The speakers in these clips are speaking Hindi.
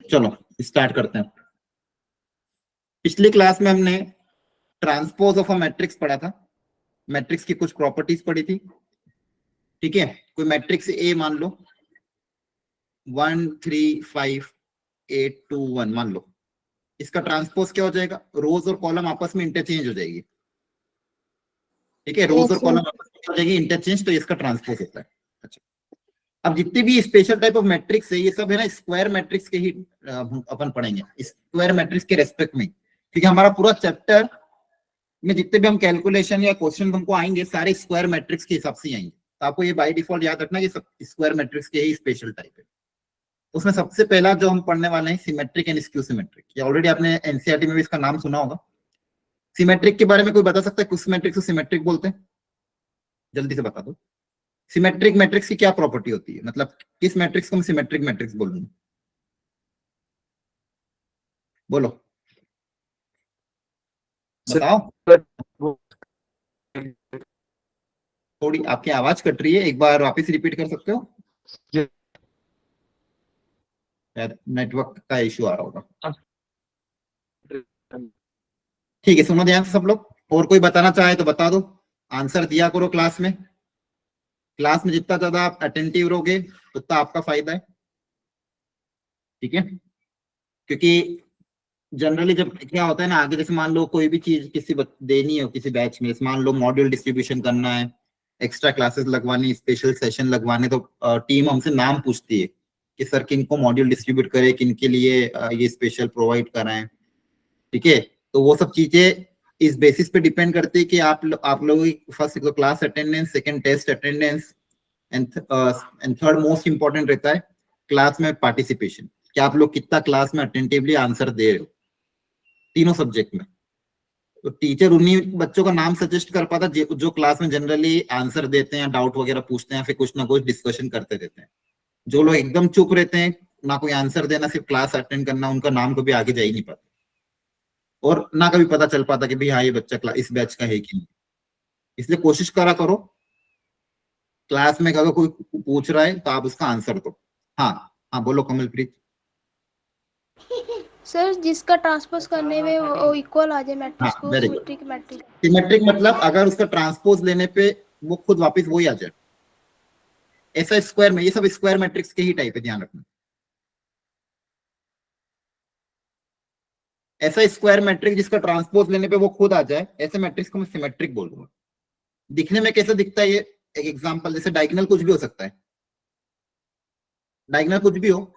चलो स्टार्ट करते हैं। पिछली क्लास में हमने ट्रांसपोज ऑफ अ मैट्रिक्स पढ़ा था, मैट्रिक्स की कुछ प्रॉपर्टीज पढ़ी थी। ठीक है, कोई मैट्रिक्स ए मान लो 1 3 5 8 2 1 मान लो, इसका ट्रांसपोज क्या हो जाएगा? रोज और कॉलम आपस में इंटरचेंज हो जाएगी। ठीक है, रोज और कॉलम आपस में हो जाएगी इंटरचेंज, तो इसका ट्रांसपोज होता है। अच्छा, अब जितनी भी स्पेशल टाइप ऑफ मैट्रिक्स है ये सब है ना स्क्वायर मैट्रिक्स के ही अपन पढ़ेंगे, स्क्वायर मैट्रिक्स के रेस्पेक्ट में, क्योंकि हमारा पूरा चैप्टर में जितने भी हम कैलकुलेशन या क्वेश्चन हमको आएंगे सारे स्क्वायर मैट्रिक्स के हिसाब से आएंगे। तो आपको ये बाय डिफॉल्ट याद रखना कि सब स्क्वायर मैट्रिक्स के ही स्पेशल टाइप है। उसमें सबसे पहला जो हम पढ़ने वाले हैं सिमेट्रिक एंड स्क्यू सिमेट्रिक, ये ऑलरेडी आपने एनसीईआरटी में भी इसका नाम सुना होगा। सिमेट्रिक के बारे में कोई बता सकता है किस मैट्रिक्स को सिमेट्रिक बोलते हैं? जल्दी से बता दो। सिमेट्रिक मैट्रिक्स की क्या प्रॉपर्टी होती है, मतलब किस मैट्रिक्स को हम सिमेट्रिक मैट्रिक्स बोलूंगा? बोलो, बताओ। थोड़ी आपकी आवाज कट रही है, एक बार वापस रिपीट कर सकते हो? नेटवर्क का इश्यू आ रहा होगा। ठीक है, सुनो ध्यान से सब लोग, और कोई बताना चाहे तो बता दो, आंसर दिया करो क्लास में। क्लास में जितना ज्यादा आप अटेंटिव रहोगे उतना आपका फायदा है। ठीक है, क्योंकि जनरली जब क्या होता है ना आगे, जैसे मान लो कोई भी चीज किसी देनी हो किसी बैच में, जैसे मान लो मॉड्यूल डिस्ट्रीब्यूशन करना है, एक्स्ट्रा क्लासेस लगवानी, स्पेशल सेशन लगवाने, तो टीम हमसे नाम पूछती है कि सर किनको मॉड्यूल डिस्ट्रीब्यूट करे, किनके लिए ये स्पेशल प्रोवाइड कराएं। ठीक है, तो वो सब चीजें इस बेसिस पे डिपेंड करती है कि आप लोगों की first class attendance, second test attendance, and third most important रहता है क्लास में पार्टिसिपेशन, कि आप लोग कितना क्लास में अटेंटिवली आंसर दे रहे हो तीनों सब्जेक्ट में। तो टीचर उन्हीं बच्चों का नाम सजेस्ट कर पाता जो क्लास में जनरली आंसर देते हैं, डाउट वगैरह पूछते हैं, फिर कुछ ना कुछ डिस्कशन करते रहते हैं। जो लोग एकदम चुप रहते हैं, ना कोई आंसर देना, सिर्फ क्लास अटेंड करना, उनका नाम कभी आगे जा ही नहीं पाता, और ना कभी पता चल पाता कि भाई हाँ ये बच्चा इस बैच का है कि नहीं। इसलिए कोशिश करा करो क्लास में अगर कोई पूछ रहा है तो आप उसका आंसर दो। हाँ हाँ, बोलो कमलप्रीत। सर जिसका ट्रांसपोज करने में वो इक्वल आ जाए मैट्रिक्स को, हाँ, सिमेट्रिक मैट्रिक्स। सिमेट्रिक मतलब अगर उसका ट्रांसपोज लेने पे वो खुद वापस वही आ जाए, ऐसा स्क्वायर में, ये सब स्क्वायर मैट्रिक्स के ही टाइप है, ध्यान रखना। ऐसा स्क्वायर मैट्रिक्स जिसका ट्रांसपोज लेने पे वो खुद आ जाए, ऐसे मैट्रिक्स को मैं सिमेट्रिक बोल दूंगा। दिखने में कैसे दिखता है ये एक एग्जांपल, जैसे डायगोनल कुछ भी हो सकता है, डायगोनल कुछ भी हो।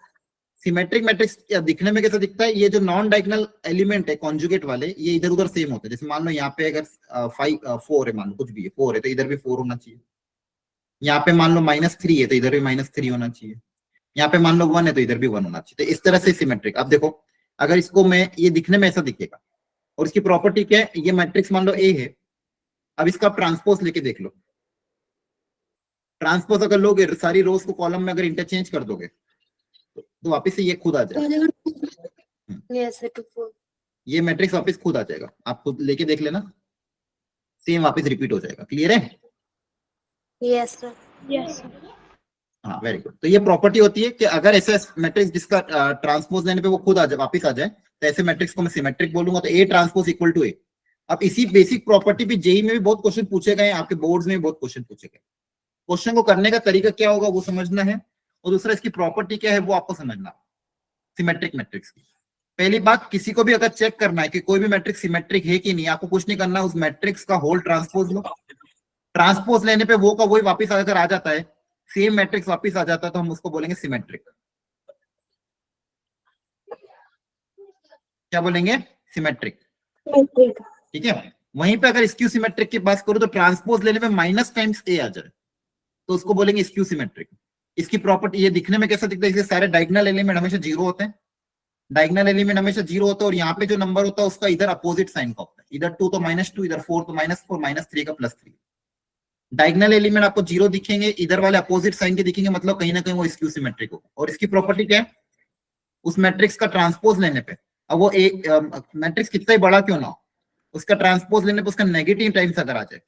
सिमेट्रिक मैट्रिक्स दिखने में कैसा दिखता है, ये जो नॉन डायगोनल एलिमेंट है कॉन्जुगेट वाले, ये इधर उधर सेम होते हैं। जैसे मान लो यहाँ पे अगर 4 है, मान लो कुछ भी है 4 है तो इधर भी 4 होना चाहिए। यहाँ पे मान लो -3 है तो इधर भी -3 होना चाहिए। यहाँ पे मान लो 1 है तो इधर भी 1 होना चाहिए। तो इस तरह से सिमेट्रिक। अब देखो, अगर इसको मैं, ये दिखने में ऐसा दिखेगा, और इसकी प्रॉपर्टी क्या है, ये मैट्रिक्स मान लो ए है। अब इसका ट्रांसपोज लेके देख लो, ट्रांसपोज अगर लोगे सारी रोज को कॉलम में अगर इंटरचेंज कर दोगे तो वापस से ये खुद आ जाएगा। ये मैट्रिक्स वापस खुद आ जाएगा, आप खुद लेके देख लेना, सेम वापस रिपीट हो जाएगा। क्लियर है? Yes sir, yes sir. हाँ, वेरी गुड। तो ये प्रॉपर्टी होती है कि अगर ऐसा मैट्रिक्स जिसका ट्रांसपोज लेने पे वो खुद आ जाए, वापस आ जाए, तो ऐसे मैट्रिक्स को मैं सिमेट्रिक बोलूंगा। तो ए ट्रांसपोज इक्वल टू ए। अब इसी बेसिक प्रॉपर्टी पे जेई में भी बहुत क्वेश्चन पूछे गए, आपके बोर्ड्स में भी बहुत क्वेश्चन पूछे गए। क्वेश्चन को करने का तरीका क्या होगा वो समझना है, और दूसरा इसकी प्रॉपर्टी क्या है वो आपको समझना। सिमेट्रिक मैट्रिक्स की पहली बात, किसी को भी अगर चेक करना है कि कोई भी मैट्रिक्स सिमेट्रिक है कि नहीं, आपको कुछ नहीं करना, उस मैट्रिक्स का होल ट्रांसपोज लो। ट्रांसपोज लेने पे वो का वही वापस अगर आ जाता है, सेम मैट्रिक्स वापस आ जाता है, तो हम उसको बोलेंगे सिमेट्रिक। क्या बोलेंगे? सिमेट्रिक। ठीक है, वहीं पे अगर स्क्यू सिमेट्रिक की बात करूं तो ट्रांसपोज लेने पे माइनस टाइम्स ए आ जाए तो उसको बोलेंगे स्क्यू सिमेट्रिक। इसकी प्रॉपर्टी ये दिखने में कैसा दिखता है, इसके सारे डायगोनल एलिमेंट हमेशा 0 होते हैं, डायगोनल एलिमेंट हमेशा 0 होता है, और यहाँ पे जो नंबर होता है उसका इधर अपोजिट साइन का होता है, इधर 2 तो -2, इधर 4 तो -4, -3 का +3। डायगोनल एलिमेंट आपको 0 दिखेंगे, इधर वाले अपोजिट साइन के दिखेंगे, मतलब कहीं ना कहीं वो स्क्यू सिमेट्रिक होगा। और इसकी प्रॉपर्टी क्या है, उस मैट्रिक्स का ट्रांसपोज लेने पे, अब वो एक मैट्रिक्स कितना ही बड़ा क्यों ना हो, उसका ट्रांसपोज लेने पे उसका नेगेटिव टाइम्स अगर आ जाए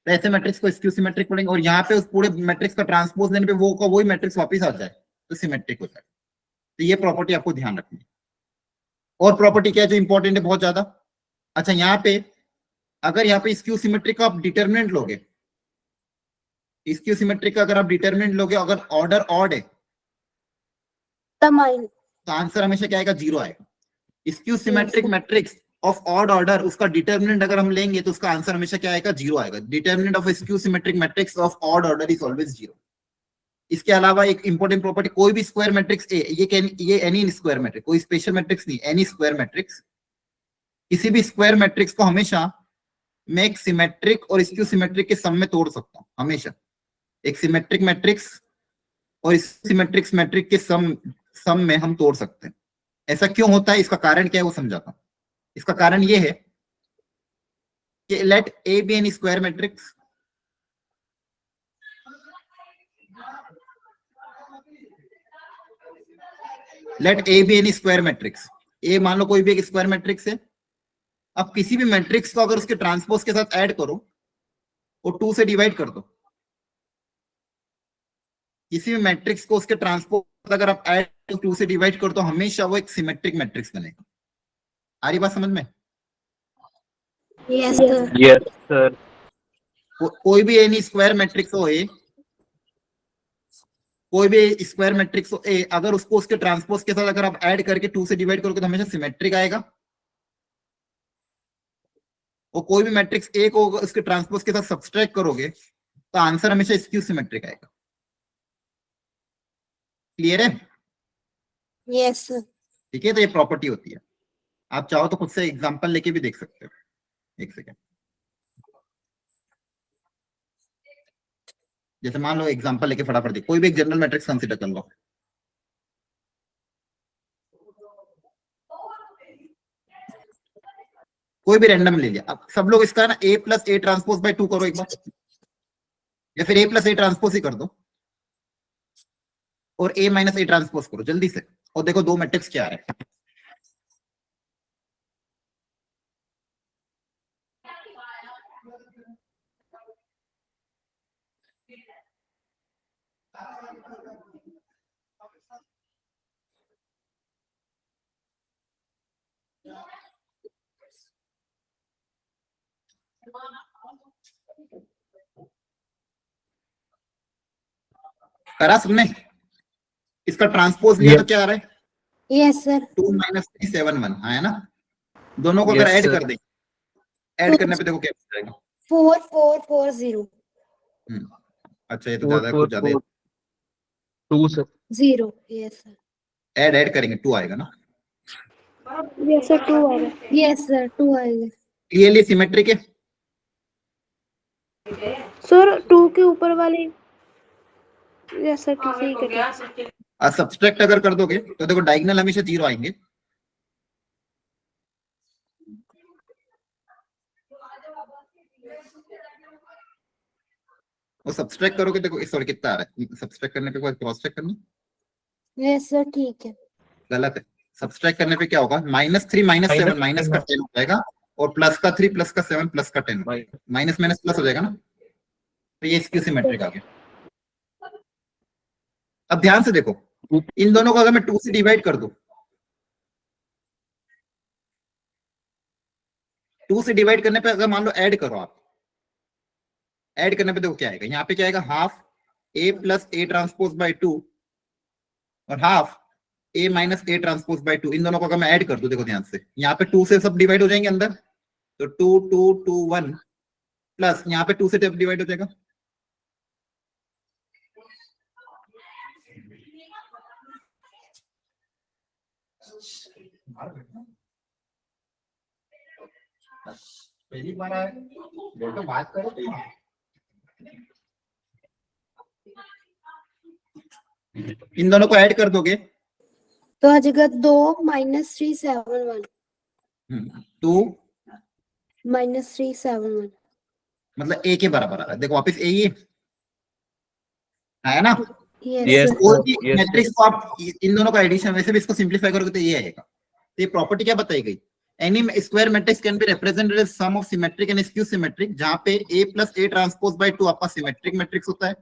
तो ऐसे मैट्रिक्स को स्क्यू सिमेट्रिक बोलेंगे। और यहाँ पे उस पूरे मैट्रिक्स का ट्रांसपोज लेने पे वो का वही मैट्रिक्स वापस आ जाए तो सिमेट्रिक हो जाए। तो ये प्रॉपर्टी आपको ध्यान रखनी है। और प्रॉपर्टी क्या है जो इंपॉर्टेंट है बहुत ज्यादा? अच्छा, यहाँ पे अगर यहाँ पे स्क्यू सिमेट्रिक का आप डिटर्मिनेंट लोगे, स्क्यू सिमेट्रिक का अगर आप डिटर्मिनेंट लोगे, अगर ऑर्डर ऑड है तो आंसर हमेशा क्या आएगा? 0 आएगा। Skew symmetric matrix of odd order, उसका डिटर्मिनेंट अगर हम लेंगे तो उसका आंसर हमेशा क्या आएगा? 0 आएगा। Determinant of skew symmetric matrix of odd order is always 0। इसके अलावा एक इंपॉर्टेंट प्रॉपर्टी, कोई भी स्क्वायर मैट्रिक्स ए, ये एनी स्क्वायर मैट्रिक्स, कोई स्पेशल मैट्रिक्स नहीं, एनी स्क्वायर मैट्रिक्स, किसी भी स्क्वायर मैट्रिक्स को हमेशा मैं एक सिमेट्रिक और स्क्यू सिमेट्रिक के सम में तोड़ सकता हूं। हमेशा एक सिमेट्रिक मैट्रिक्स और सिमेट्रिक मैट्रिक के सम में हम तोड़ सकते हैं। ऐसा क्यों होता है, इसका कारण क्या है वो समझाता हूं। इसका कारण ये है कि let A B n square matrix, let A B n square matrix, A मान लो कोई भी एक स्क्वायर मैट्रिक्स है। अब किसी भी मैट्रिक्स को अगर उसके ट्रांसपोज के साथ ऐड करो और 2 से डिवाइड कर दो, किसी भी मैट्रिक्स को उसके ट्रांसपोज अगर आप ऐड 2 से डिवाइड कर दो, हमेशा वो एक सिमेट्रिक मैट्रिक्स बनेगा। आ रही बात समझ में? Yes sir. कोई भी एनी स्क्वायर मैट्रिक्स हो ए, कोई भी स्क्वायर मैट्रिक्स हो ए, अगर उसको उसके ट्रांसपोज के साथ अगर आप ऐड करके 2 से डिवाइड करोगे तो हमेशा सिमेट्रिक आएगा। और कोई भी मैट्रिक्स ए को उसके ट्रांसपोज के साथ सब्सट्रैक्ट करोगे तो आंसर हमेशा स्क्यू सिमेट्रिक आएगा। क्लियर है? Yes sir. ठीक है, तो ये प्रॉपर्टी होती है। आप चाहो तो खुद से एग्जांपल लेके भी देख सकते हो। एक सेकेंड, जैसे मान लो एग्जांपल लेके फटाफट देखो, कोई भी एक जनरल मैट्रिक्स कंसीडर कर लो। कोई भी रैंडम ले लिया। अब सब लोग इसका ना ए प्लस ए ट्रांसपोज बाय 2 करो एक बार, या फिर ए प्लस ए ट्रांसपोज ही कर दो और ए माइनस ए ट्रांसपोज करो जल्दी से, और देखो दो मैट्रिक्स क्या है। करा सबने? इसका ट्रांसपोज लिया तो क्या आ रहा है? Yes sir. 2 - 3 7 1, हाँ है ना? दोनों को अगर ऐड कर दें, ऐड करने पे देखो क्या हो जाएगा? 4 4 4 0। अच्छा, ये तो ज्यादा कुछ ज्यादा 2 सर। 0। Yes sir. ऐड करेंगे 2 आएगा ना? यस सर 2 आ रहा है। यस सर 2 आएगा। क्लियरली सिमेट्रिक है? सर 2 के ऊपर वाले, यस सर ठीक है। और सब्सट्रैक्ट अगर कर दोगे तो देखो डायगोनल हमेशा 0 आएंगे। और सब्सट्रैक्ट करोगे देखो, सॉरी कितना आ रहा है? सब्सट्रैक्ट करने पे क्रॉस चेक करना। यस सर ठीक है। गलत है। सब्सट्रैक्ट करने पे क्या होगा? -3 - 7 माइनस का 10 हो जाएगा, और प्लस का 3 प्लस का 7 प्लस का 10, माइनस माइनस प्लस हो जाएगा ना? तो ये स्क्यू सिमेट्रिक आ गया। अब ध्यान से देखो, इन दोनों को अगर मैं 2 से डिवाइड कर दूं, 2 से डिवाइड करने पे अगर मान लो ऐड करो आप, ऐड करने पे देखो क्या आएगा? यहाँ पे क्या आएगा? Half A plus A transpose by 2 और half A minus A transpose by 2। इन दोनों को अगर मैं ऐड कर दूं, देखो ध्यान से, यहाँ पे 2 से सब डिवाइड हो जाएंगे अंदर, तो 2 2 2 1 प्लस यहाँ पे 2 से डिवाइड हो जाएगा। पहली बार आया तो बात करो। इन दोनों को ऐड कर दोगे तो आ जाएगा 2 - 3 7 1। 2 - 3 7 1 मतलब ए के बराबर आ रहा है। देखो वापस ए ही है ना? यस कोई मैट्रिक्स को आप इन दोनों का एडिशन, वैसे भी इसको सिंपलीफाई करोगे तो ये आएगा। तो ये प्रॉपर्टी क्या बताई गई? Any square matrix can be represented as sum of symmetric and skew symmetric, जहां पे a plus a transpose by 2 आपका सिमेट्रिक मैट्रिक्स होता है,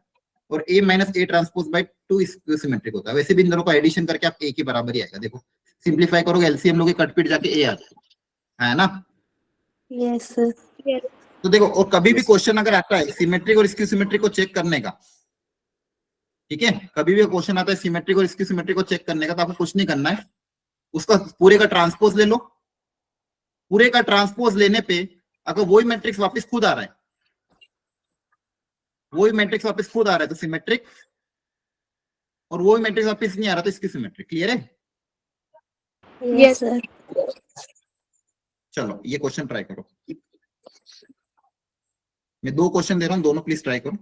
और A minus A transpose by 2 skew symmetric होता है। वैसे भी इन दोनों को एडिशन करके आप A के बराबर ही आएगा। देखो सिंप्लीफाई करोगे एलसीएम लोगे कट पीट जाके A आ जाएगा, है ना। Yes sir. Yes. तो देखो और कभी भी क्वेश्चन अगर आता है सिमेट्रिक और स्क्यू सिमेट्रिक को चेक करने का, ठीक है, कभी भी क्वेश्चन आता है सिमेट्रिक और स्क्यू सिमेट्रिक को चेक करने का, तो आपको कुछ नहीं करना है, उसका पूरे का ट्रांसपोज ले लो। पूरे का ट्रांसपोज लेने पे अगर वही मैट्रिक्स वापस खुद आ रहा है, वही मैट्रिक्स वापस खुद आ रहा है तो सिमेट्रिक, और वही मैट्रिक्स वापस नहीं आ रहा तो इसकी सिमेट्रिक। क्लियर है? Yes sir. चलो ये क्वेश्चन ट्राई करो। मैं 2 क्वेश्चन दे रहा हूं, दोनों प्लीज ट्राई करो।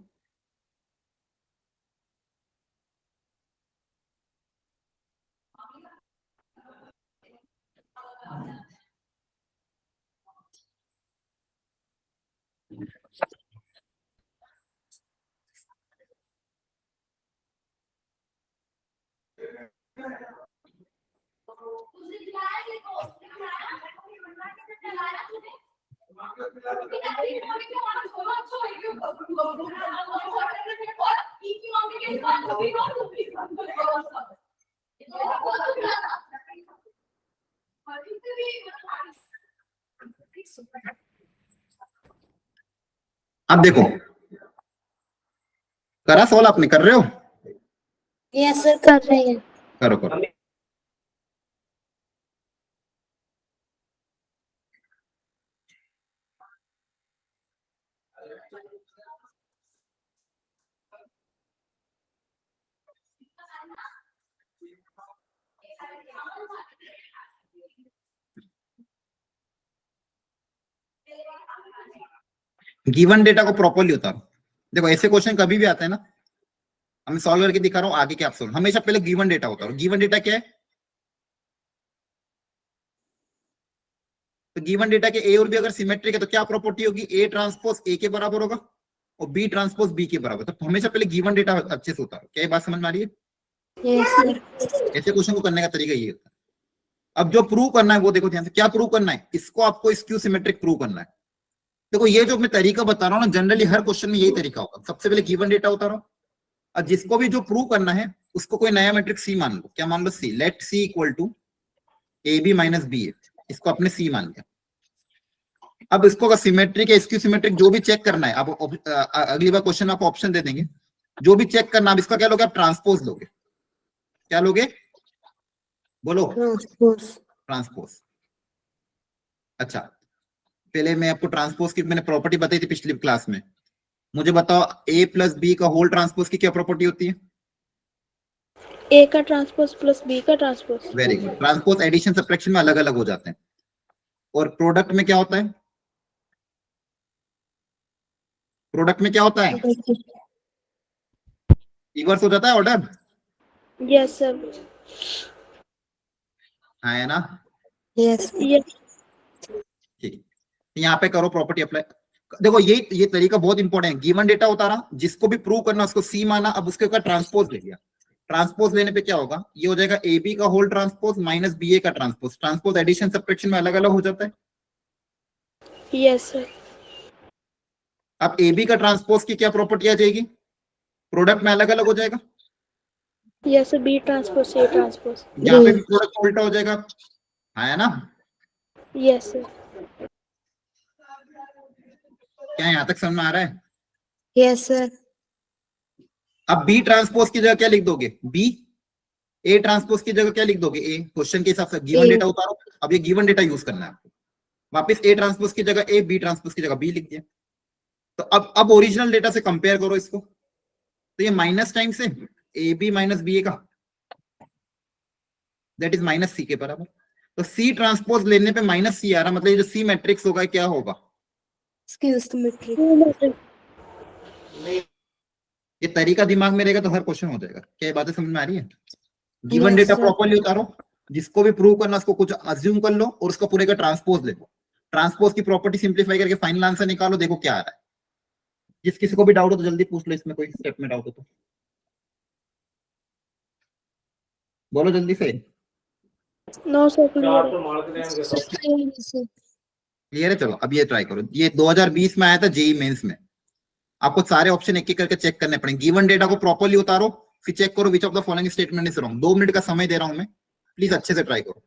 अब देखो करा सवाल आपने, कर रहे हो? यस सर कर रहे हैं। करो करो। गिवन डेटा को प्रॉपर्ली उतारो। देखो ऐसे क्वेश्चन कभी भी आता है ना, मैं सॉल्व करके दिखा रहा हूं आगे क्या आप सोल्व। हमेशा पहले गिवन डेटा उतारो। गिवन डेटा क्या है? तो गिवन डेटा के ए और बी अगर सिमेट्रिक है तो क्या प्रॉपर्टी होगी? ए ट्रांसपोज ए के बराबर होगा और बी ट्रांसपोज बी के बराबर। तो हमेशा पहले गिवन डेटा अच्छे से उतारो। क्या ये बात समझ में आ रही है? Yes sir. ऐसे क्वेश्चन को करने का तरीका ये होता है। अब जो प्रूव करना है वो देखो ध्यान से, क्या प्रूव करना है? इसको आपको स्क्यू सिमेट्रिक प्रूव करना है। देखो ये जो मैं तरीका बता रहा हूँ ना, जनरली हर क्वेश्चन में यही तरीका होगा। सबसे पहले गिवन डेटा उतारो और जिसको भी जो प्रूव करना है उसको कोई नया मैट्रिक सी मान लो। क्या मान लो? C. Let C equal to A B minus B A. इसको आपने सी मान लिया। अब इसको अगर सिमेट्रिक या स्क्यू सिमेट्रिक जो भी चेक करना है, आप अगली बार क्वेश्चन आपको ऑप्शन दे देंगे, जो भी चेक करना, आप इसका क्या लोगे? आप ट्रांसपोज लोगे। क्या लोगे? बोलो। ट्रांसपोज। अच्छा पहले मैं आपको ट्रांसपोज की मैंने प्रॉपर्टी बताई थी पिछली क्लास में। मुझे बताओ ए प्लस बी का होल ट्रांसपोज की क्या प्रॉपर्टी होती है? A का ट्रांसपोज प्लस B का transpose. Very good. Transpose addition subtraction में अलग अलग हो जाते हैं। और प्रोडक्ट में क्या होता है? प्रोडक्ट में क्या होता है? रिवर्स हो जाता है ऑर्डर। Yes sir. है ना? Yes yes. ठीक। यहाँ पे करो प्रॉपर्टी अप्लाई। देखो ये तरीका बहुत इंपॉर्टेंट है। गिवन डेटा उतारा, जिसको भी प्रूव करना उसको सी माना, अब उसके ऊपर ट्रांसपोज ले लिया। ट्रांसपोज लेने पे क्या होगा? ये हो जाएगा ए बी का होल ट्रांसपोज माइनस बी ए का ट्रांसपोज। ट्रांसपोज एडिशन सब्ट्रैक्शन में अलग अलग हो जाता है। Yes sir. अब ए बी का ट्रांसपोज की क्या प्रॉपर्टी आ जाएगी? प्रोडक्ट में अलग अलग हो जाएगा। Yes sir. B transpose A transpose. यहाँ पे भी प्रोडक्ट उल्टा हो जाएगा, है ना? Yes sir. क्या यहाँ तक समझ में आ रहा है? Yes sir. अब बी ट्रांसपोज की जगह क्या लिख दोगे? बी। ए ट्रांसपोज की जगह क्या लिख दोगे? ए। क्वेश्चन के हिसाब से गिवन डेटा उतारो। अब ये गिवन डेटा यूज करना है आपको। वापस ए ट्रांसपोज की जगह ए, बी ट्रांसपोज की जगह बी लिख दिया। तो अब ओरिजिनल डेटा से कंपेयर करो इसको। तो ये माइनस टाइम से ए बी माइनस बी ए का, दैट इज माइनस सी के बराबर। तो सी ट्रांसपोज लेने पे माइनस सी आ रहा, मतलब ये जो सी मैट्रिक्स होगा क्या होगा? Skew symmetric. ये तरीका दिमाग में रहेगा तो हर क्वेश्चन हो जाएगा। क्या ये बातें समझ में आ रही है? Given Yes, data sir. Properly उतारो, जिसको भी प्रूव करना उसको कुछ अज्यूम कर लो और उसका पूरे का ट्रांसपोज ले लो। ट्रांसपोज की प्रॉपर्टी सिंप्लीफाई करके फाइनल आंसर निकालो, देखो क्या आ रहा है। जिस किसी को भी डाउट हो तो जल्दी पूछ लो, इसमें कोई स्टेप में डाउट हो तो बोलो जल्दी से। नो सर क्लियर है। क्लियर है? चलो अब ये ट्राई करो। ये 2020 में आया था जेई मेंस में। आपको सारे ऑप्शन एक एक करके चेक करने पड़ेंगे। गिवन डेटा को प्रॉपर्ली उतारो, फिर चेक करो which of the following statement is wrong. 2 minute का समय दे रहा हूं मैं, प्लीज अच्छे से ट्राई करो।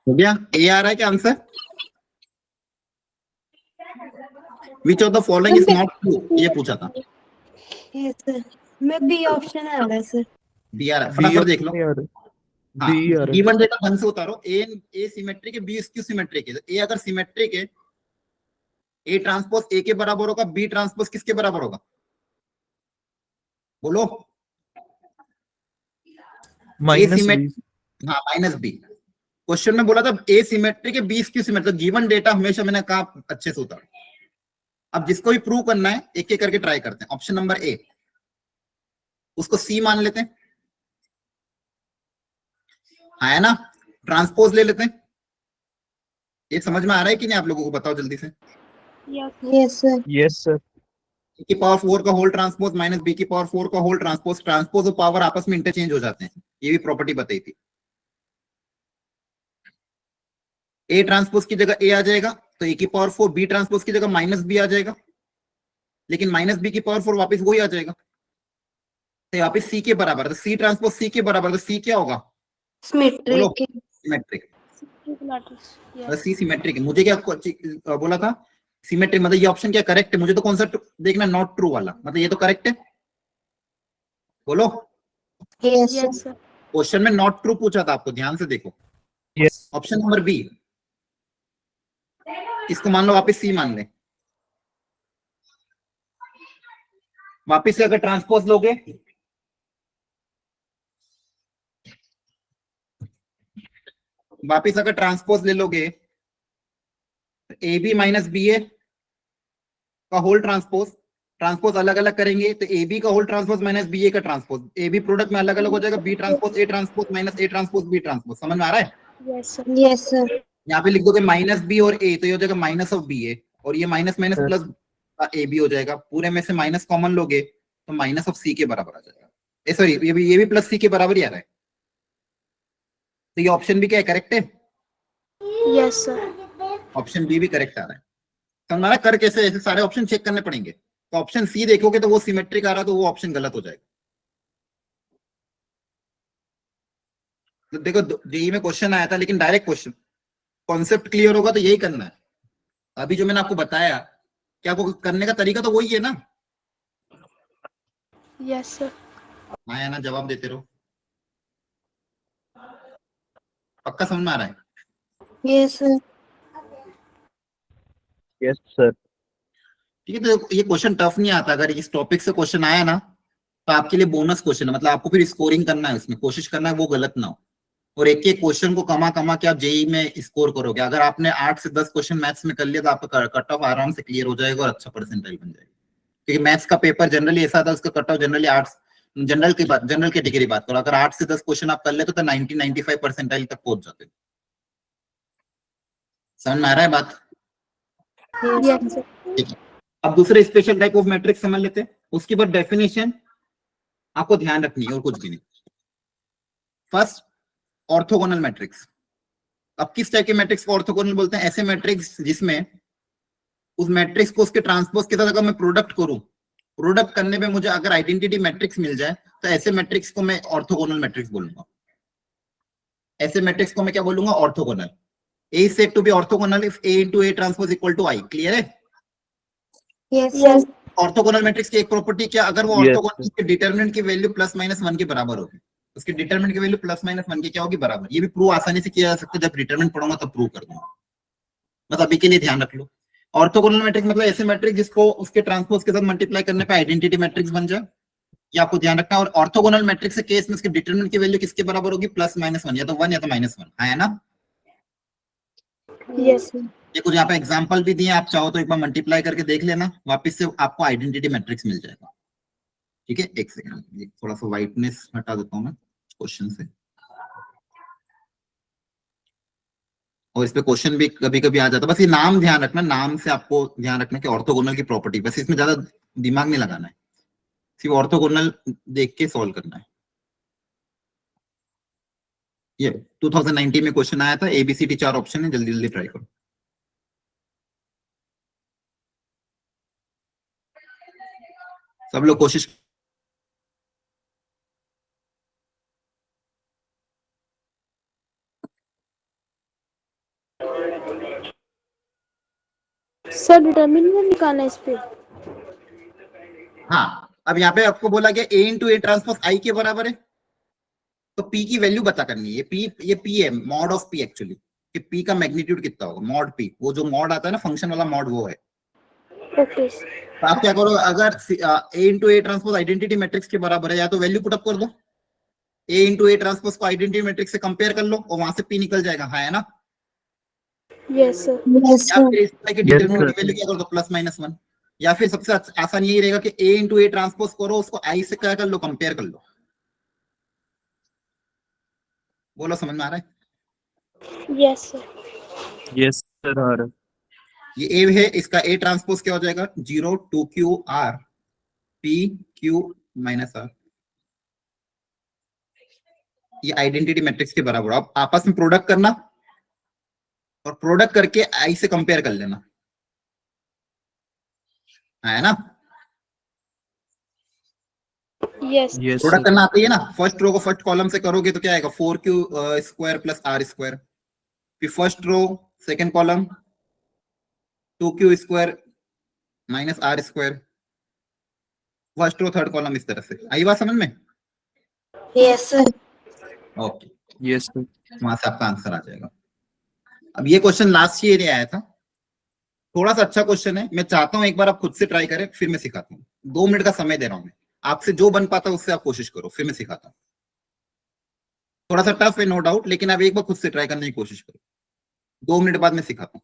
हो गया? ए आ रहा है क्या answer? Which of the following is not true, ये पूछा था। यस सर, मैं बी ऑप्शन आ रहा है सर। बी आ रहा है, फटाफट देख लो। हाँ, बी आ रहा है। गिवन डेटा ढंग से उतारो। ए सिमेट्रिक है, बी स्क्यू सिमेट्रिक है। ए अगर सिमेट्रिक है, ए ट्रांसपोज ए के बराबर होगा, बी ट्रांसपोज किसके बराबर होगा? बोलो। माइनस सिमेट बी। हाँ, माइनस बी। क्वेश्चन में बोला था ए सिमेट्रिक है, B skew symmetric. Given data हमेशा मैंने कहा अच्छे से उतारो। अब जिसको भी प्रूव करना है एक एक करके ट्राई करते हैं। ऑप्शन नंबर ए, उसको सी मान लेते हैं, हाँ है ना, ट्रांसपोज ले लेते हैं। ये समझ में आ रहा है कि नहीं आप लोगों को? बताओ जल्दी से। Yes, sir. Yes, sir. ए की पावर 4 का होल ट्रांसपोज माइनस बी की पावर 4 का होल ट्रांसपोज, ट्रांसपोज और पावर आपस में इंटरचेंज हो जाते हैं, ये भी प्रॉपर्टी बताई थी। ए ट्रांसपोज की जगह ए आ जाएगा तो ए की पावर 4, बी ट्रांसपोज की जगह माइनस बी आ जाएगा, लेकिन माइनस बी की पावर 4 वापस वही आ जाएगा, तो वापस सी के बराबर, तो सी ट्रांसपोज सी के बराबर, तो सी क्या होगा? बोलो। Symmetric. सिमेट्रिक। Matrix. सी सिमेट्रिक है। मुझे क्या बोला था? सिमेट्रिक मतलब ये ऑप्शन क्या करेक्ट है? मुझे तो कौन सा देखना, नॉट ट्रू वाला, मतलब ये तो करेक्ट है। बोलो। Yes, sir. Yes, sir. Question में नॉट ट्रू पूछा था आपको, ध्यान से देखो। Yes. ऑप्शन नंबर बी, इसको मान लो वापस सी मान ले, वापस से अगर ट्रांसपोज लोगे वापिस अगर ट्रांसपोज ले लोगे, ए बी माइनस बी ए का होल ट्रांसपोज, ट्रांसपोज अलग अलग करेंगे तो ए बी का होल ट्रांसपोज माइनस बी ए का ट्रांसपोज, ए बी प्रोडक्ट में अलग अलग हो जाएगा, B transpose A transpose minus A transpose B transpose. समझ में आ रहा है? Yes, sir. Yes, sir. यहाँ पे लिख दोगे माइनस बी और ए, तो ये हो जाएगा माइनस ऑफ बी ए, और ये minus minus Yes. Plus A B हो जाएगा। पूरे में से माइनस कॉमन लोगे तो माइनस ऑफ सी के बराबर आ जाएगा। सॉरी, ये भी प्लस सी के बराबर ही आ रहा है, तो ये ऑप्शन भी क्या है, करेक्ट है? Yes, sir. ऑप्शन बी भी करेक्ट आ रहा है। हमारा कर कैसे, ऐसे सारे ऑप्शन चेक करने पड़ेंगे। तो ऑप्शन सी देखोगे तो वो सिमेट्रिक आ रहा, तो वो ऑप्शन गलत हो जाएगा। तो देखो जेई में क्वेश्चन आया था, लेकिन डायरेक्ट क्वेश्चन, कॉन्सेप्ट क्लियर होगा तो यही करना है। अभी जो मैंने आपको बताया, क्या आपको करने का तरीका तो वही है ना? Yes, sir. हाँ या ना जवाब देते रहो। पक्का समझ में आ रहा है? Yes, sir. Yes, sir. ठीक है, तो ये क्वेश्चन टफ नहीं आता। अगर इस टॉपिक से क्वेश्चन आया ना तो आपके लिए बोनस क्वेश्चन है, मतलब आपको फिर स्कोरिंग करना है, उसमें कोशिश करना है वो गलत ना हो, और एक एक क्वेश्चन को कमा कमा के आप जेई में स्कोर करोगे। अगर आपने 8 से 10 क्वेश्चन मैथ्स में कर लिया तो आपका कट ऑफ आराम से क्लियर हो जाएगा और अच्छा परसेंटाइल बन जाएगा। क्योंकि मैथ्स का पेपर जनरली ऐसा था, उसका cut off generally 8, general category बात करो, अगर 8 से 10 क्वेश्चन आप कर लेते तो 90-95 परसेंटाइल तक पहुंच जाते। समझ में आ रहा है बात? Yes, sir. ठीक है, अब दूसरे स्पेशल टाइप ऑफ मैट्रिक्स समझ लेते हैं। उसके बाद डेफिनेशन आपको ध्यान रखनी है और कुछ भी नहीं। First, orthogonal matrix. अब किस टाइप के मैट्रिक्स को ऑर्थोगोनल बोलते हैं? ऐसे मैट्रिक्स जिसमें उस मैट्रिक्स को उसके ट्रांसपोज के साथ अगर मैं प्रोडक्ट करूं, प्रोडक्ट करने पे मुझे अगर आइडेंटिटी मैट्रिक्स मिल जाए तो ऐसे मैट्रिक्स को मैं ऑर्थोगोनल मैट्रिक्स बोलूंगा। ऐसे मैट्रिक्स को मैं क्या बोलूंगा? Orthogonal. A is said to be orthogonal if A into A transpose equal to I। Clear है? Yes, Yes. sir. Orthogonal matrix की एक प्रॉपर्टी क्या, अगर वो Yes, ऑर्थोगोनल के डिटरमिनेंट की वैल्यू प्लस माइनस 1 के बराबर होगी, उसके डिटरमिनेंट की वैल्यू प्लस माइनस 1 के क्या होगी? बराबर। ये भी प्रूव आसानी से किया जा सकता है, जब डिटरमिनेंट पढ़ूंगा तब प्रूव कर दूंगा, बस अभी के लिए ध्यान रख लो। ऑर्थोगोनल मैट्रिक्स मतलब ऐसे मैट्रिक्स जिसको उसके ट्रांसपोज के साथ मल्टीप्लाई करने पे आइडेंटिटी मैट्रिक्स बन जाए, ये आपको ध्यान रखना है। और ऑर्थोगोनल मैट्रिक्स के केस में उसके डिटरमिनेंट की वैल्यू किसके बराबर होगी? प्लस माइनस 1, या तो 1 या तो माइनस 1, है ना? Yes. ये कुछ यहाँ पे एग्जांपल भी दिए, आप चाहो तो एक बार मल्टीप्लाई करके देख लेना, वापस से आपको आइडेंटिटी मैट्रिक्स मिल जाएगा। ठीक है, एक सेकंड, थोड़ा सा व्हाइटनेस हटा देता हूँ मैं क्वेश्चन से, और इस पे क्वेश्चन भी कभी कभी आ जाता है। बस ये नाम ध्यान रखना, नाम से आपको ध्यान रखना कि ऑर्थोगोनल की प्रॉपर्टी, बस इसमें ज्यादा दिमाग नहीं लगाना है, सिर्फ ऑर्थोगोनल देख के सॉल्व करना है। ये 2019 में क्वेश्चन आया था, ABCD 4 ऑप्शन है, जल्दी जल्दी ट्राई करो। सब लोग कोशिश। सर डिटर्मिनेंट निकालना है इस पे। हाँ, अब यहाँ पे आपको बोला गया A into A transpose I के बराबर है, तो P की वैल्यू पता करनी है। ये P है, मॉड ऑफ P एक्चुअली, कि P का मैग्नीट्यूड कितना होगा, मॉड P, वो जो मॉड आता है ना फंक्शन वाला मॉड, वो है। ओके। तो आप क्या करो, अगर A into A transpose identity matrix के बराबर है, या तो वैल्यू पुटअप कर दो, A इंटू ए ट्रांसपोज को आइडेंटिटी मैट्रिक्स से कंपेयर कर लो और वहां से P निकल जाएगा, है ना? Yes sir. Yes, या sir. फिर इसमें डिटरमिनेंट की वैल्यू क्या कर दो, प्लस माइनस 1, या फिर सबसे आसान यही रहेगा कि ए इंटू ए ट्रांसपोज करो, उसको आई से क्या कर लो, कंपेयर कर लो। बोलो समझ में आ रहा है? Yes sir. यस सर आ रहा है। ये ए है, इसका ए ट्रांसपोज क्या हो जाएगा, 0 2 Q R P Q minus R। ये आइडेंटिटी मैट्रिक्स के बराबर। अब आपस में प्रोडक्ट करना और प्रोडक्ट करके आई से कंपेयर कर लेना, है ना? Yes yes product sir. करना आती है ना? फर्स्ट रो को फर्स्ट कॉलम से करोगे तो क्या आएगा, 4Q² प्लस R स्क्वायर। फिर first row second column 2Q² minus R square. First row third column इस तरह से। आई बात समझ में? Yes sir. Okay, yes sir. वहां से आपका आंसर आ जाएगा। अब ये क्वेश्चन लास्ट ईयर आया था, थोड़ा सा अच्छा क्वेश्चन है। मैं चाहता हूं एक बार आप खुद से ट्राई करें, फिर मैं सिखाता हूँ। 2 मिनट का समय दे रहा हूं मैं आपसे, जो बन पाता है उससे आप कोशिश करो, फिर मैं सिखाता हूँ। थोड़ा सा टफ है नो डाउट, लेकिन आप एक बार खुद से ट्राई करने की कोशिश करो। 2 मिनट बाद मैं सिखाता हूँ।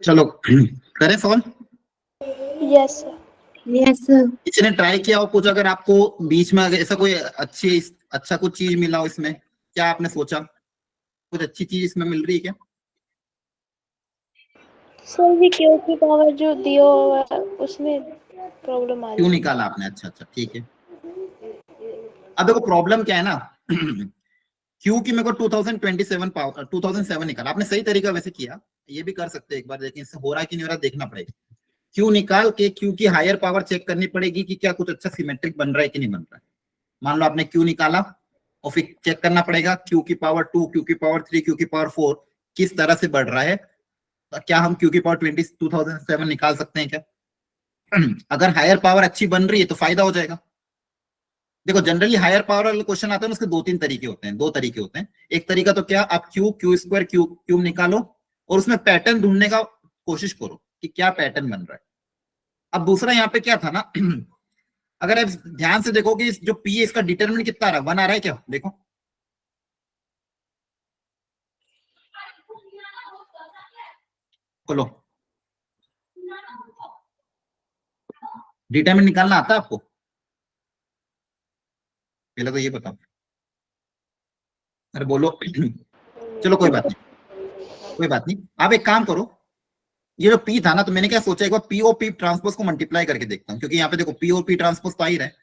चलो करें solve. Yes sir. Yes sir. किसी ने ट्राई किया हो कुछ? अगर आपको बीच में अगर ऐसा कोई अच्छा कुछ चीज मिला हो इसमें, क्या आपने सोचा कुछ अच्छी चीज इसमें मिल रही है क्या? सर ये क्यू की पावर जो दिया हुआ है उसमें प्रॉब्लम आ क्यों रही है। निकाला आपने? अच्छा अच्छा ठीक है। अब देखो प्रॉब्लम क्या है ना, क्यू की मेरे को 2027 पावर 2007 निकाला। आपने सही तरीका वैसे किया, ये भी कर सकते हैं एक बार, लेकिन इससे हो रहा है कि नहीं हो रहा देखना पड़ेगा। क्यू निकाल के क्यू की हायर पावर चेक करनी पड़ेगी कि क्या कुछ अच्छा सिमेट्रिक बन रहा है कि नहीं बन रहा है। मान लो आपने क्यू निकाला और फिर चेक करना पड़ेगा क्यू की पावर 2, क्यू की पावर 3, क्यू की पावर 4 किस तरह से बढ़ रहा है। तो क्या हम क्यू की पावर 2007 निकाल सकते हैं क्या? अगर हायर पावर अच्छी बन रही है तो फायदा हो जाएगा। देखो जनरली हायर पावर वाले क्वेश्चन आते हैं उसके 2-3 तरीके होते हैं, 2 तरीके होते हैं। एक तरीका तो क्या, आप क्यू² क्यूब निकालो और उसमें पैटर्न ढूंढने का कोशिश करो कि क्या पैटर्न बन रहा है। अब दूसरा यहाँ पे क्या था ना, अगर आप ध्यान से देखो कि जो पी है इसका डिटरमिनेंट कितना आ रहा है, 1 आ रहा है क्या, देखो खोलो, डिटरमिनेंट निकालना आता है आपको, पहले तो ये बताओ, अरे बोलो चलो कोई बात नहीं, कोई बात नहीं, आप एक काम करो, ये जो पी था ना, तो मैंने क्या सोचा, एक बार पी और पी ट्रांसपोज को मल्टीप्लाई करके देखता हूँ, क्योंकि यहाँ पे देखो पी और पी ट्रांसपोज तो आ ही रहा है,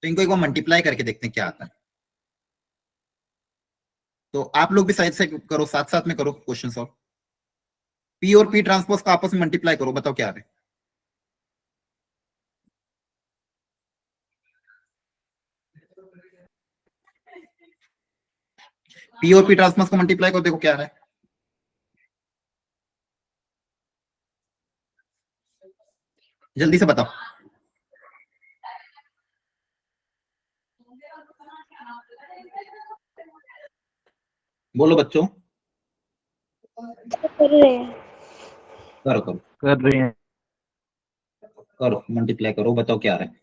तो इनको एक बार मल्टीप्लाई करके देखते हैं क्या आता है। तो आप लोग भी साइड से करो, साथ साथ में करो क्वेश्चन सॉल्व, पी और पी ट्रांसपोज को आपस में मल्टीप्लाई करो, बताओ क्या आ रहा है। पी और पी ट्रांसपोज को मल्टीप्लाई करो, देखो क्या आ रहा है, जल्दी से बताओ, बोलो बच्चों, कर रहे हैं। करो करो कर रहे हैं। करो, मल्टीप्लाई करो, बताओ क्या आ रहा है।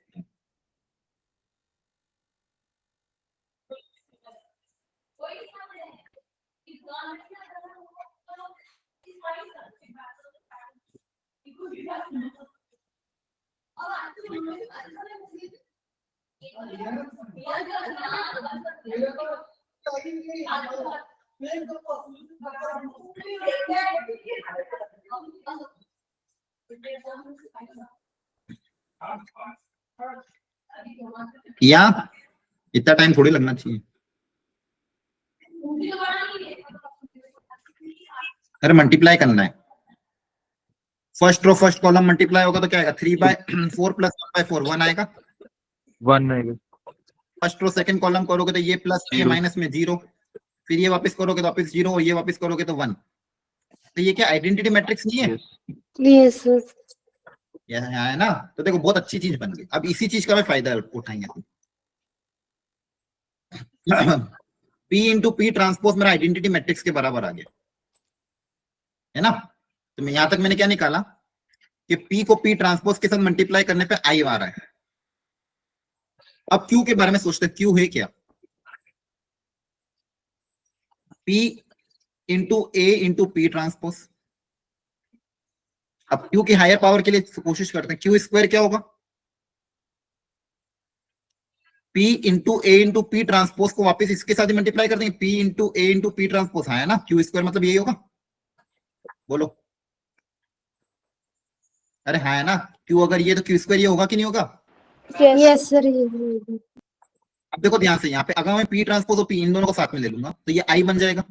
या इतना टाइम थोड़ी लगना चाहिए, अरे मल्टीप्लाई करना है, first row first column multiply होगा तो क्या आएगा, 3/4 प्लस 1/4 1 आएगा, 1 आएगा। फर्स्ट रो सेकंड कॉलम करोगे तो ये प्लस ये 0 माइनस में 0, फिर ये वापस करोगे तो वापस 0, और ये वापस करोगे तो 1, तो ये क्या आइडेंटिटी मैट्रिक्स नहीं है, यस Yes. ये है ना, तो देखो बहुत अच्छी चीज बन गई, अब इसी चीज का मैं फायदा उठाएंगे। पी इंटू पी ट्रांसपोज मेरा आइडेंटिटी मैट्रिक्स के बराबर आ गया, है ना, तो मैं यहां तक मैंने क्या निकाला कि पी को पी ट्रांसपोज के साथ मल्टीप्लाई करने पे आई आ रहा है। अब क्यू के बारे में सोचते हैं, क्यू है क्या, पी इंटू ए इंटू पी ट्रांसपोज, अब क्यू की हायर पावर के लिए कोशिश करते हैं, क्यू स्क्वायर क्या होगा, P इंटू ए इंटू पी ट्रांसपोज को वापस इसके साथ ही मल्टीप्लाई कर देंगे, P इंटू ए इंटू पी ट्रांसपोज, है ना, क्यू स्क्वायर मतलब यही होगा, बोलो, अरे है ना, क्यू अगर ये तो क्यू स्क्वायर ये होगा कि नहीं होगा। Yes, sir. अब देखो ध्यान से, यहाँ पे अगर मैं पी ट्रांसपोज और पी इन दोनों को साथ में ले लूंगा तो ये आई बन जाएगा,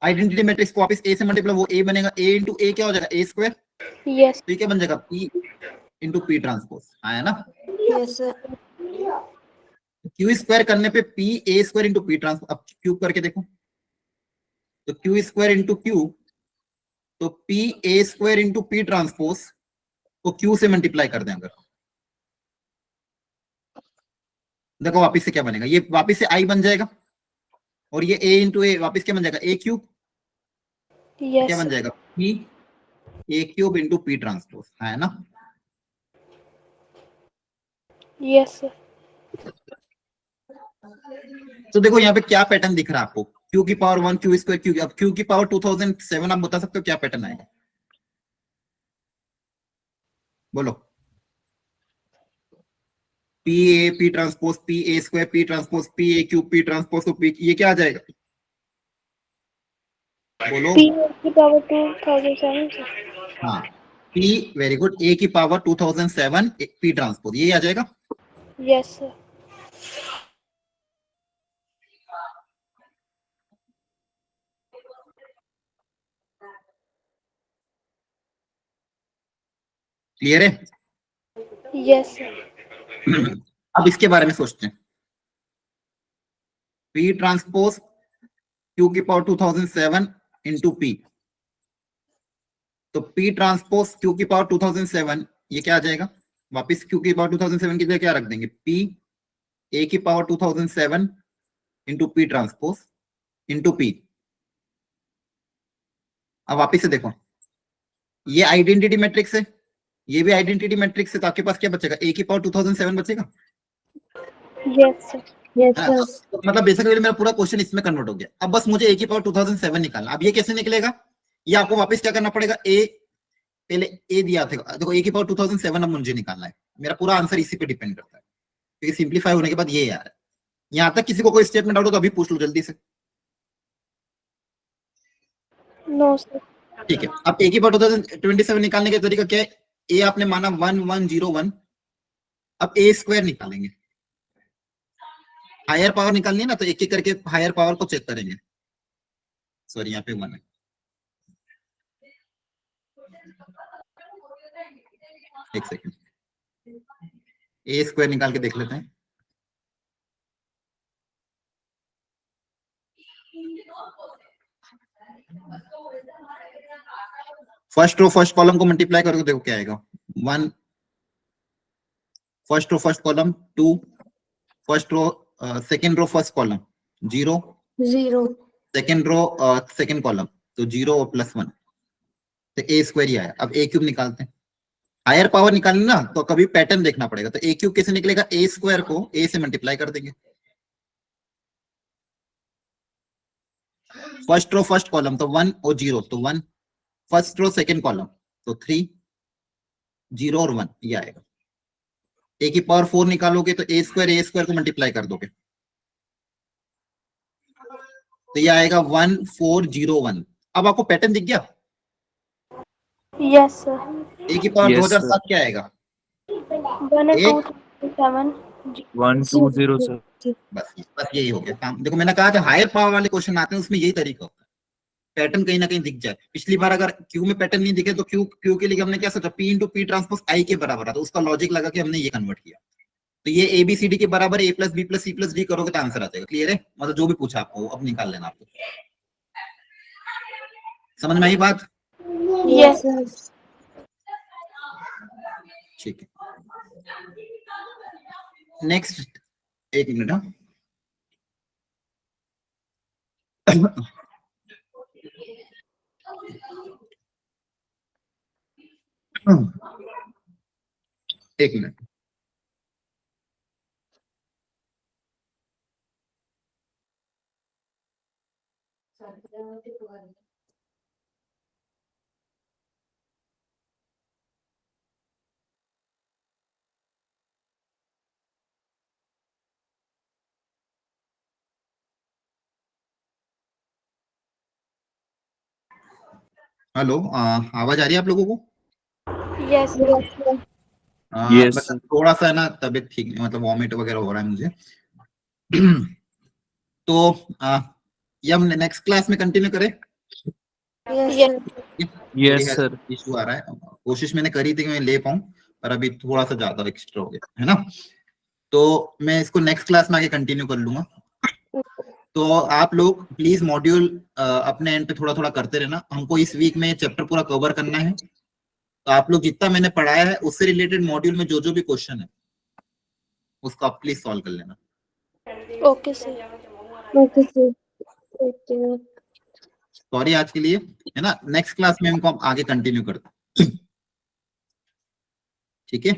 आइडेंटिटी मैट्रिक्स को वापस ए से मल्टीप्लाई, वो ए बनेगा, ए इंटू ए क्या हो जाएगा, ए स्क्वायर, यस तो ये क्या बन जाएगा, पी इंटू पी ट्रांसपोज, है ना, Yes, sir. क्यू स्क्वायर करने पे P A square into P transpose, अब क्यूब करके देखो, तो क्यू स्क्वायर इंटू क्यू, तो P A square into P transpose को क्यू से मल्टीप्लाई कर दें अगर, देखो वापिस से क्या बनेगा, ये वापिस से आई बन जाएगा, और ये ए इंटू ए वापिस क्या बन जाएगा, ए क्यूब, क्या यस बन जाएगा, P A cube into P transpose, है ना, यस तो देखो यहाँ पे क्या पैटर्न दिख रहा है आपको, क्यू की पावर 1 क्यू स्क्वायर क्यू, अब क्यू की पावर 2007, आप बता सकते हो क्या पैटर्न आएगा, बोलो, P A P transpose P A square P transpose P A cube P transpose, तो पी ये क्या आ जाएगा, बोलो, पी की पावर 2007 हाँ, पी वेरी गुड, ए की पावर 2007 पी ट्रांसपोज, ये आ जाएगा, यस क्लियर है। यस अब इसके बारे में सोचते हैं, पी ट्रांसपोज क्यू की पावर 2007 इंटू पी, तो पी ट्रांसपोज क्यू की पावर 2007 ये क्या आ जाएगा, वापिस क्यू की पावर 2007 की जगह क्या रख देंगे, पी ए की power 2007 into P transpose into P, अब वापिस से देखो, ये आइडेंटिटी मैट्रिक्स है, ये भी आइडेंटिटी मैट्रिक्स है, तो आपके पास क्या बचेगा, a की पावर 2007 बचेगा। Yes sir. Yes, हाँ, sir. तो मतलब बेसिकली मेरा पूरा क्वेश्चन इसमें कन्वर्ट हो गया। अब बस मुझे a की पावर 2007 निकालना। अब ये कैसे निकलेगा, ये आपको वापस क्या करना पड़ेगा, a पहले a दिया था, देखो a की पावर 2007 अब मुझे निकालना है। मेरा पूरा आंसर इसी पे डिपेंड करता है, क्योंकि सिंप्लीफाई होने के बाद ये यार, यहाँ तक किसी को कोई स्टेप में डाउट हो तो अभी पूछ लो जल्दी से। No sir. ठीक है, अब a की पावर 2027 निकालने का तरीका क्या है, a आपने माना 1101, अब a स्क्वायर निकालेंगे। हायर पावर निकालनी है ना, तो एक एक करके हायर पावर को चेक करेंगे। सॉरी, यहाँ पे 1 है। एक सेकंड, ए स्क्वायर निकाल के देख लेते हैं। फर्स्ट रो फर्स्ट कॉलम को मल्टीप्लाई करोगे, देखो क्या आएगा, 1 first row first column, 2 first row second row first column, 0 0. Second row second column, तो 0 और +1, तो ए स्क्वायर ही आया। अब ए क्यूब निकालते हैं। हायर पावर निकालनी ना, तो कभी पैटर्न देखना पड़ेगा। तो ए क्यूब कैसे निकलेगा, ए स्क्वायर को ए से मल्टीप्लाई कर देंगे। फर्स्ट रो फर्स्ट कॉलम तो 1 और 0, तो 1, फर्स्ट रो सेकंड कॉलम तो 3, 0 और 1, ये आएगा। ए की पावर 4 निकालोगे तो ए स्क्वायर को मल्टीप्लाई कर दोगे, तो ये आएगा 1401। अब आपको पैटर्न दिख गया। Yes sir. ए की पावर Yes, 2007 क्या आएगा, 1 और एक 2 7 120 sir. बस यही हो गया काम। देखो मैंने कहा था हायर पावर वाले क्वेश्चन आते हैं, उसमें यही तरीका होता है, पैटर्न कहीं ना कहीं दिख जाए। पिछली बार अगर क्यू में पैटर्न नहीं दिखे तो क्यू के लिए हमने क्या सोचा, पी इंटू पी ट्रांसपोज आई के बराबर था, तो उसका लॉजिक लगा के हमने ये कन्वर्ट किया। तो ये ए बी सी डी के बराबर A plus B plus C plus D करोगे तो आंसर आ जाएगा। क्लियर है, मतलब जो भी पूछा आपको अब निकाल लेना। आपको समझ में आई बात। यस। ठीक है, नेक्स्ट, एक मिनट। एक मिनट। हेलो, आवाज आ रही है आप लोगों को। Yes sir. Yes, बस sir. थोड़ा सा है ना तबीयत ठीक नहीं, मतलब वॉमिट वगैरह हो रहा है मुझे। तो ये हम नेक्स्ट क्लास में कंटिन्यू करें। यस। Yes, sir. इशू आ रहा है, कोशिश मैंने करी थी कि मैं ले पाऊं, पर अभी थोड़ा सा ज्यादा एक्स्ट्रा हो गया है ना, तो मैं इसको नेक्स्ट क्लास में आगे कंटिन्यू कर लूंगा। तो आप लोग प्लीज मॉड्यूल अपने एंड पे थोड़ा थोड़ा करते रहना। हमको इस वीक में चैप्टर पूरा कवर करना है, तो आप लोग जितना मैंने पढ़ाया है उससे रिलेटेड मॉड्यूल में जो जो भी क्वेश्चन है उसको आप प्लीज सॉल्व कर लेना। Okay sir. Okay, sir. Okay. Sorry आज के लिए, है ना, नेक्स्ट क्लास में हमको आगे कंटिन्यू करते हैं। ठीक है।